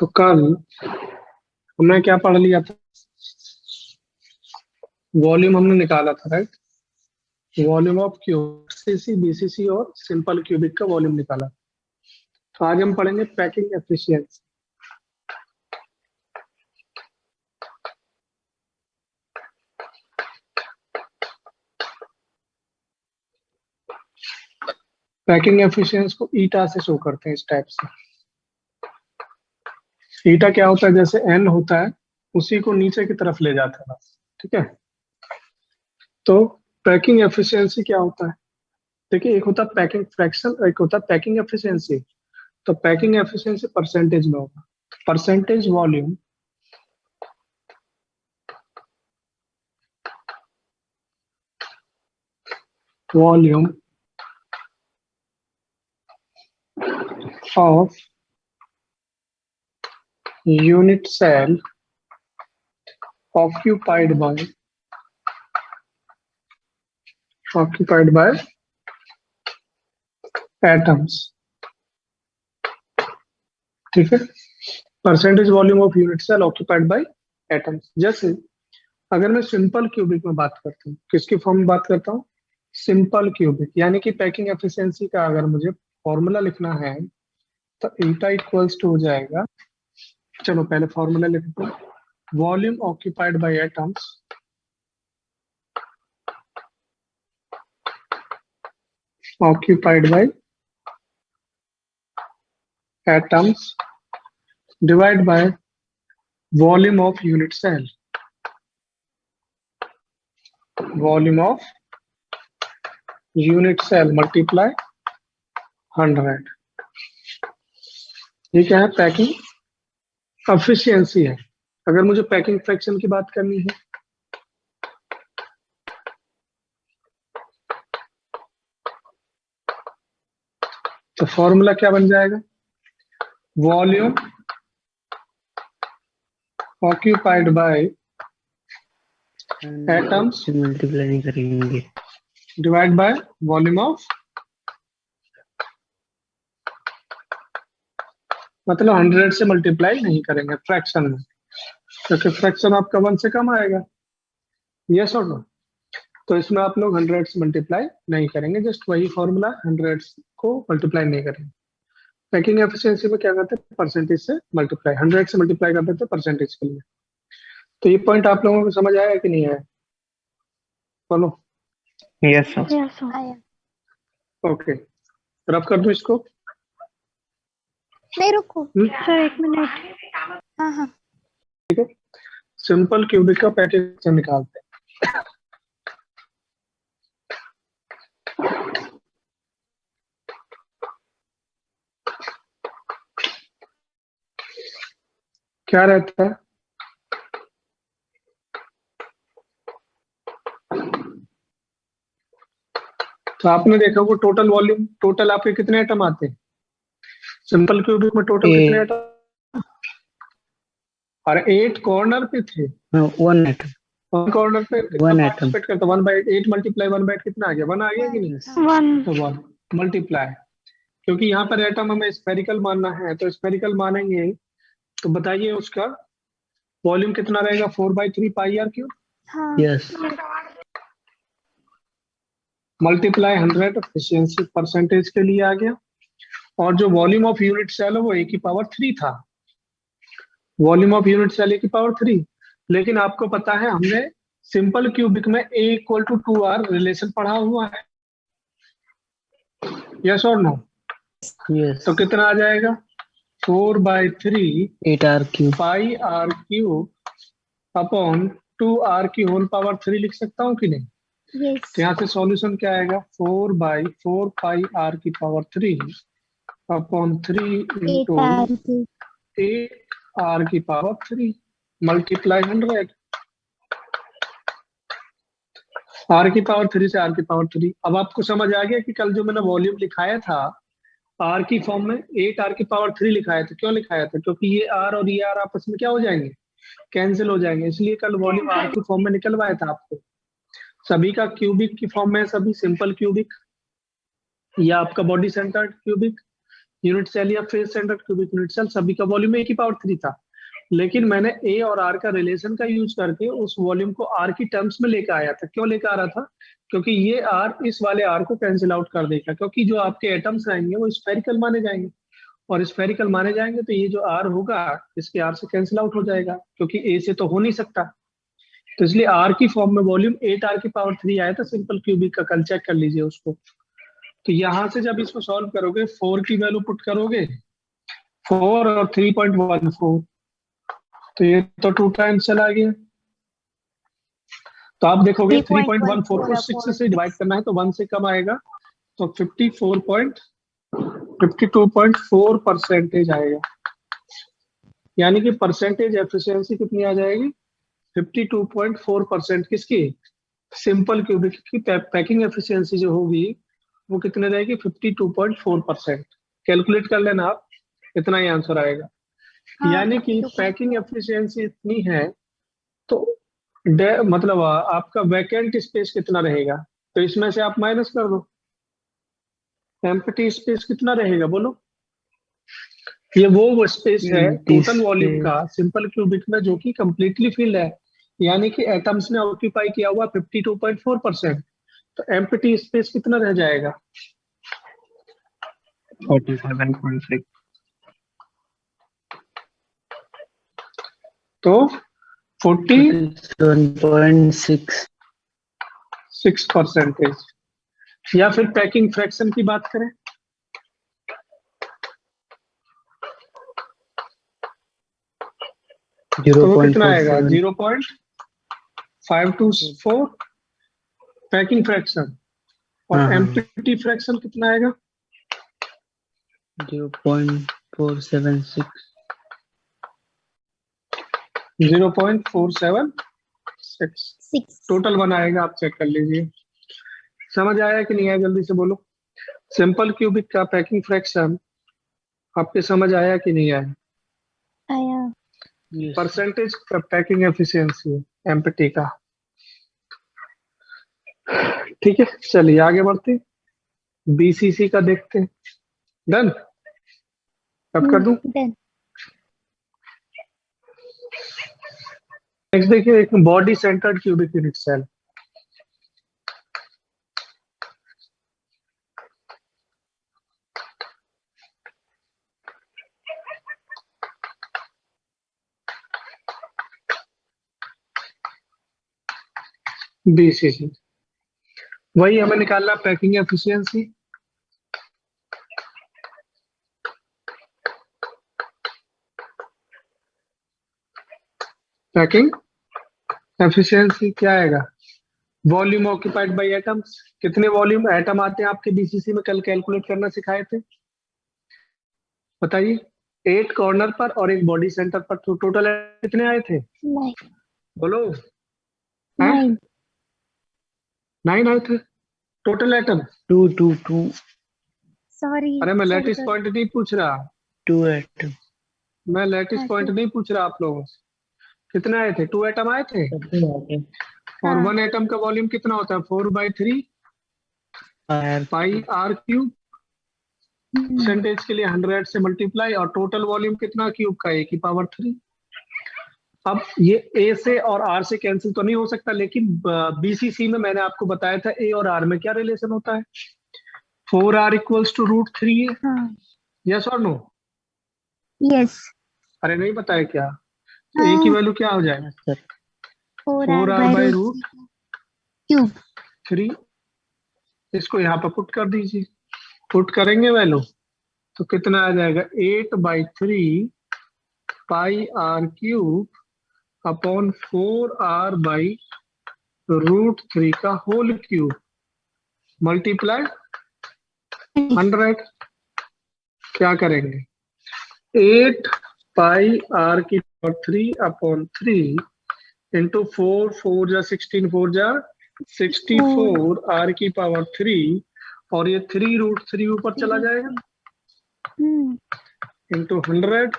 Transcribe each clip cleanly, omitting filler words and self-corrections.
तो कल हमने क्या पढ़ लिया था? वॉल्यूम हमने निकाला था, right? Volume of cube, CC, BCC और सिंपल क्यूबिक का वॉल्यूम निकाला। तो आज हम पढ़ेंगे पैकिंग एफिशिएंसी। पैकिंग एफिशिएंसी को ईटा से शो करते हैं इस टाइप से। ईटा क्या होता है? जैसे एन होता है उसी को नीचे की तरफ ले जाता है, ठीक है। तो पैकिंग एफिशिएंसी क्या होता है? देखिए, एक होता है पैकिंग फ्रैक्शन, एक होता है पैकिंग एफिशिएंसी। तो पैकिंग एफिशिएंसी परसेंटेज में होगा, percentage volume of unit cell occupied by atoms, ठीक है। Percentage volume of unit cell occupied by atoms. जैसे अगर मैं सिंपल क्यूबिक में बात करता हूँ, किसकी फॉर्म में बात करता हूँ? सिंपल क्यूबिक, यानी कि पैकिंग एफिशिएंसी का अगर मुझे फॉर्मूला लिखना है तो ईटा इक्वल्स टू हो जाएगा, चलो पहले फॉर्मूला लिखते हैं। Volume occupied by atoms divide by volume of unit cell, volume of unit cell multiply 100। ये क्या है? पैकिंग एफिशिएंसी है। अगर मुझे पैकिंग फ्रैक्शन की बात करनी है तो फॉर्मूला क्या बन जाएगा? Volume occupied by atoms multiply नहीं करेंगे, डिवाइड बाय वॉल्यूम ऑफ, मतलब 100 से मल्टीप्लाई नहीं करेंगे फ्रैक्शन में, क्योंकि फ्रैक्शन आपका 1 से कम आएगा। यस और नो? तो इसमें आप लोग 100 से मल्टीप्लाई नहीं करेंगे, जस्ट वही फॉर्मूला, 100 को मल्टीप्लाई नहीं करेंगे। पैकिंग एफिशिएंसी में क्या करते हैं? परसेंटेज से मल्टीप्लाई, 100 से मल्टीप्लाई कर देते हैं परसेंटेज के लिए। तो ये पॉइंट आप लोगों को समझ आया कि नहीं आया? बोलो। Yes sir. ओके, रब कर दो इसको। नहीं रुको सर, 1 मिनट। हाँ हाँ, सिंपल क्यूबिक का पैकेज निकालते हैं। क्या रहता है? तो आपने देखा वो टोटल वॉल्यूम, टोटल आपके कितने एटम आते हैं सिंपल क्यूबिक में? टोटल कितने एटम? और 8 कॉर्नर पे थे, 1 एटम, 1 कॉर्नर पे 1 एटम पार्टिसिपेट करता। 1/8 मल्टीप्लाई 1/8 कितना आ गया? 1 आ गया कि नहीं? 1 तो 1 मल्टीप्लाई, क्योंकि यहाँ पर एटम हमें स्फेरिकल मानना है तो स्फेरिकल मानेंगे। तो बताइए उसका वॉल्यूम कितना रहेगा? 4/3 पाई आर क्यूब हाँ यस मल्टीप्लाई 100, एफिशिएंसी परसेंटेज के लिए आ गया। और जो वॉल्यूम ऑफ यूनिट सेल है वो A⁻³ था, volume of unit cell A⁻³। लेकिन आपको पता है हमने सिंपल क्यूबिक में A = 2R रिलेशन पढ़ा हुआ है, यस और नो? यस तो कितना आ जाएगा? 4/3 8R³ pi are cube upon 2R³ लिख सकता हूँ कि नहीं? यस तो यहाँ से सॉल्यूशन क्या आएगा? 4/4 पाई R³ upon 3 into 8R³ multiply 100। R³ से R³। अब आपको समझ आ गया कि कल जो मैंने वॉल्यूम लिखाया था R की फॉर्म में 8R³ लिखाया था। क्यों लिखाया था? क्योंकि ये R और ये R आपस में क्या हो जाएंगे? कैंसिल हो जाएंगे, इसलिए कल वॉल्यूम R की फॉर्म में निकलवाया था आपको। सभी का क्यूबिक की फॉर्म में, सभी सिंपल क्यूबिक या आपका body centred cubic unit cell या face centered cubic unit cell सभी का वॉल्यूम ए की पावर 3 था, लेकिन मैंने ए और आर का रिलेशन का यूज करके उस वॉल्यूम को आर की टर्म्स में लेकर आया था। क्यों लेकर आ रहा था? क्योंकि ये आर इस वाले आर को कैंसिल आउट कर देगा, क्योंकि जो आपके एटम्स रहेंगे वो स्फेरिकल माने जाएंगे, और स्फेरिकल माने जाएंगे तो ये जो आर होगा इसके आर से कैंसिल आउट हो जाएगा, क्योंकि ए से तो हो नहीं सकता। तो इसलिए आर की फॉर्म में वॉल्यूम 8 आर की पावर 3 आया था सिंपल क्यूबिक का। कल चेक कर लीजिए उसको। तो यहां से जब इसको सॉल्व करोगे 4 की वैल्यू पुट करोगे, 4 और 3.14, तो ये तो 2 टाइम्स चला गया। तो आप देखोगे 3.14 को 6 से डिवाइड करना है तो 1 से कम आएगा, तो 52.4% आएगा। यानी कि परसेंटेज एफिशिएंसी कितनी आ जाएगी? 52.4%। किसकी? सिंपल क्यूबिक की पैकिंग एफिशिएंसी जो होगी वो कितने रहेगी? 52.4%। कैलकुलेट कर लेना आप, इतना ही आंसर आएगा। यानी कि पैकिंग एफिशिएंसी इतनी है तो मतलब आपका वैकेंट स्पेस कितना रहेगा? तो इसमें से आप माइनस कर दो, एम्प्टी स्पेस कितना रहेगा बोलो? ये वो स्पेस है टोटल वॉल्यूम का सिंपल क्यूबिक में जो कि कंप्लीटली फिल्ड है, यानी कि एटम्स ने ऑक्यूपाई किया हुआ 52.4%। तो एम्प्टी स्पेस कितना रह जाएगा? 47.6। तो 47.6%। या फिर पैकिंग फ्रैक्शन की बात करें, तो वो कितना आएगा? 0.524 पैकिंग फ्रैक्शन, और एम्प्टी फ्रैक्शन कितना आएगा? 0.476। 0.476 टोटल बनाएगा। आप चेक कर लीजिए। समझ आया कि नहीं आया? जल्दी से बोलो। सिंपल क्यूबिक का पैकिंग फ्रैक्शन आपके समझ आया कि नहीं आया? आया। परसेंटेज का पैकिंग एफिशिएंसी एम्प्टी का। ठीक है, चलिए आगे बढ़ते। बीसीसी का देखते हैं। डन? अब कर दूं? नेक्स्ट देखिए, एक body centred cubic unit cell. BCC वही हमें निकालना पैकिंग एफिशिएंसी। पैकिंग एफिशिएंसी क्या आएगा? Volume occupied by atoms. कितने वॉल्यूम एटम आते हैं आपके बीसीसी में? कल कैलकुलेट करना सिखाए थे, बताइए। 8 कॉर्नर पर और एक बॉडी सेंटर पर, तो टोटल कितने आए थे? 9 बोलो। 9 आए थे टोटल एटम। 2 सॉरी। अरे मैं लेटिस पॉइंट नहीं पूछ रहा, 2 एटम। मैं लेटिस पॉइंट नहीं पूछ रहा आप लोगों से। कितने आए थे? 2 एटम आए थे। और 1 एटम का वॉल्यूम कितना होता है? 4/3 पाई आर क्यूब। परसेंटेज के लिए 100 से मल्टीप्लाई, और टोटल वॉल्यूम कितना क्यूब का? ए की पावर 3। अब ये ए से और आर से कैंसिल तो नहीं हो सकता, लेकिन बीसीसी में मैंने आपको बताया था ए और आर में क्या रिलेशन होता है? 4r इक्वल्स टू √3 है। यस और नो? यस। अरे नहीं बताया क्या? तो ए की वैल्यू क्या हो जाएगा? 4r/√3। इसको यहाँ पर पुट कर दीजिए। पुट करेंगे वैल्यू तो कितना आ जाएगा? 8/3 पाई आर क्यूब अपॉन 4r/√3 का होल क्यूब मल्टीप्लाई 100। क्या करेंगे? 8 पाई आर की पावर 3 अपॉन 3 इंटू 4 जा 16 4 जा 64 आर की पावर 3, और ये 3√3 ऊपर चला जाएगा इंटू 100।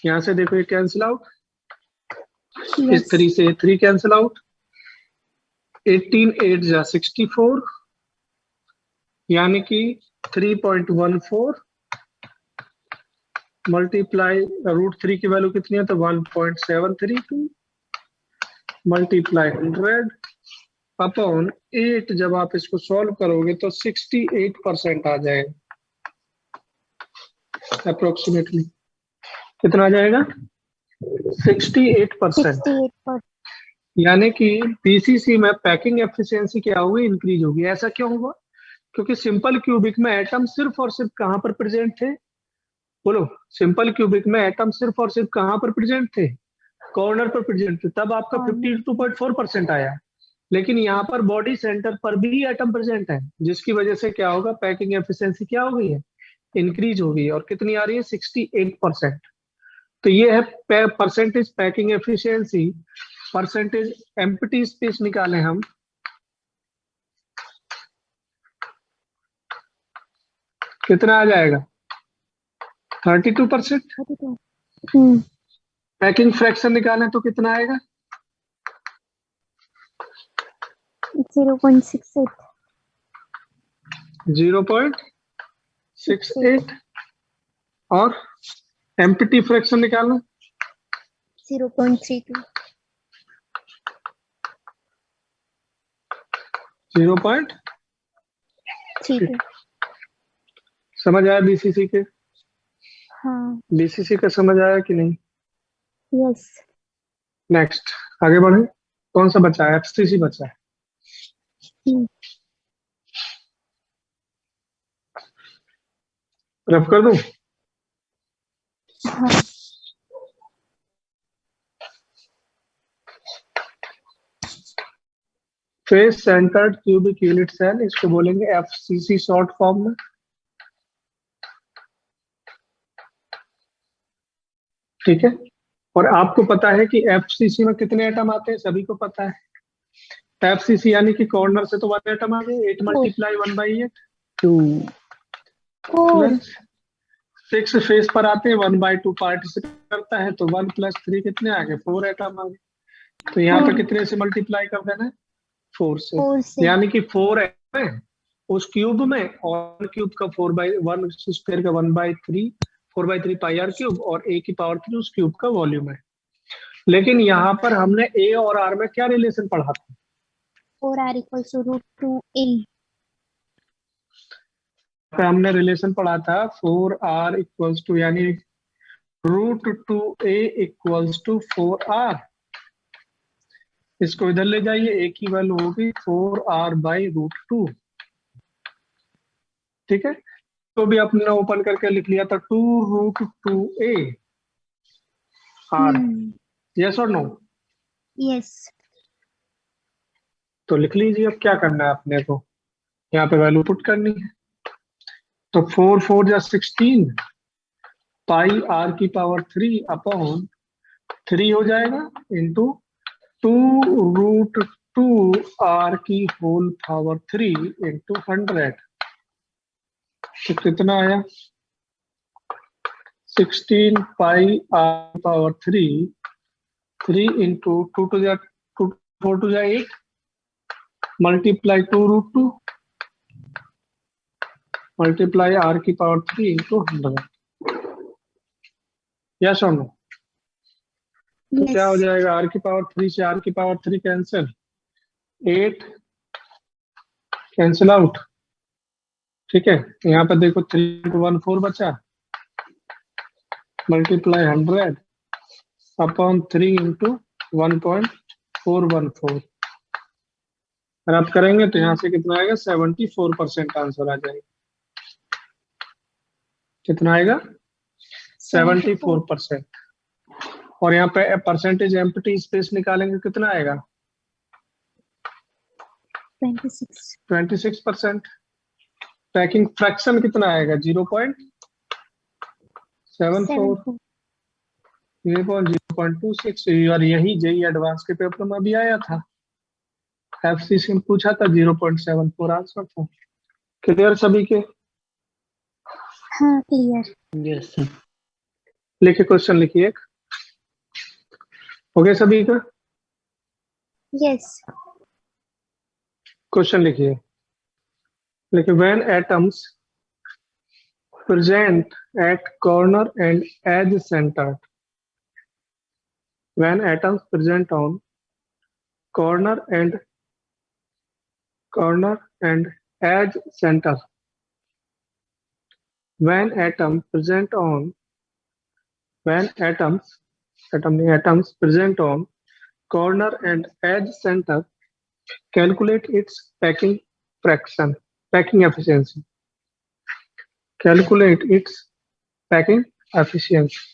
यहाँ से देखो ये कैंसिल आउट, इस 3 से 3 कैंसिल आउट। 18 8 जा 64, यानी कि 3.14 मल्टीप्लाई √3 की वैल्यू कितनी है, तो 1.732 मल्टीप्लाई 100 अपॉन 8। जब आप इसको सॉल्व करोगे तो 68% आ जाएगा अप्रोक्सीमेटली। कितना आ जाएगा? 68%। 68%. यानी कि पीसीसी में पैकिंग एफिशिएंसी क्या होगी? इंक्रीज होगी। ऐसा क्यों होगा? क्योंकि सिंपल क्यूबिक में एटम सिर्फ और सिर्फ कहां पर प्रेजेंट थे? बोलो, सिंपल क्यूबिक में एटम सिर्फ और सिर्फ कहां पर प्रेजेंट थे? कॉर्नर पर प्रेजेंट थे, तब आपका Corner. 52.4% आया। लेकिन यहाँ पर बॉडी सेंटर पर भी एटम प्रेजेंट है, जिसकी वजह से क्या होगा? पैकिंग एफिशिएंसी क्या हो गई है? इंक्रीज हो गई। और कितनी आ रही है? 68%। तो ये है percentage packing efficiency. Percentage empty space निकालें हम, कितना आ जाएगा? 32%। 32. Hmm. पैकिंग फ्रैक्शन निकालें तो कितना आएगा? 0.68. 0.68। और एम्प्टी फ्रैक्शन निकालना 0.32. 0.32। 32. समझ आया बीसीसी के? हाँ. बीसीसी का समझ आया कि नहीं? Yes. नेक्स्ट आगे बढ़े। कौन सा बचा है? एफसीसी बचा है। Hmm. रफ कर दूं? हाँ. Face centred cubic unit cell, इसको बोलेंगे एफसीसी शॉर्ट फॉर्म में। ठीक है। और आपको पता है कि एफसीसी में कितने एटम आते हैं? सभी को पता है। एफसीसी यानी कि कॉर्नर से तो 1 एटम आ गए। 8 मल्टीप्लाई 1/8 2 4. प्लस 6 फेस पर आते हैं, 1/2 पार्टिसिपेट करता है, तो 1 + 3 कितने आ गए? 4 एटम आ गए। तो यहाँ पर कितने से मल्टीप्लाई कर देना है? 4 से। 4 से. यानी कि 4 एटम है उस क्यूब में, और क्यूब का 4/1 स्क्वायर का 1/3 4/3 पाई r क्यूब, और a की पावर 3 उस क्यूब का वॉल्यूम है। लेकिन यहाँ पर हमने a और r में क्या रिलेशन पढ़ा था? 4r equals to √2a. पे हमने रिलेशन पढ़ा था 4r इक्वल्स टू, यानी √2a इक्वल्स टू 4r। इसको इधर ले जाइए, a की वैल्यू होगी 4r/√2। ठीक है। तो भी आपने ओपन करके लिख लिया था 2√2a r। Hmm. यस और नो? Yes. तो लिख लीजिए। अब क्या करना है अपने को? यहाँ पे वैल्यू पुट करनी है। तो 4 4 जा 16 पाई r की पावर 3 अपॉन 3 हो जाएगा इंटू 2√2r की होल पावर 3 इंटू 100। तो कितना आया? 16 पाई r पावर 3 इंटू 2 टू जा 2 4 टू जा 8 मल्टीप्लाई 2√2 मल्टीप्लाई r की पावर 3 इंटू 100। यस और नो? तो क्या हो Yes. जाएगा? r की पावर 3 से r की पावर 3 कैंसिल, 8 कैंसिल आउट। ठीक है। यहाँ पर देखो 3 × 1 4 बचा, मल्टीप्लाई 100 अपॉन 3 इंटू 1.414। अगर आप करेंगे तो यहाँ से कितना आएगा? 74% आंसर आ जाएगा। कितना आएगा? 74%। और यहाँ पे परसेंटेज एम्प्टी स्पेस निकालेंगे, कितना आएगा? 26. 26%। पैकिंग फ्रैक्शन कितना आएगा? 0.74, 7. 0.26। और यही जेई एडवांस के पेपर में भी आया था, एफसीसी में पूछा था, 0.74 आंसर था। क्लियर सभी के? हाँ, clear. yes sir लिखिए, क्वेश्चन लिखिए एक। हो गया सभी का? Yes. क्वेश्चन लिखिए। When present at corner and edge center. When atoms present on corner and edge center. When atoms present on atoms present on corner and edge center, calculate its packing efficiency. Calculate its packing efficiency.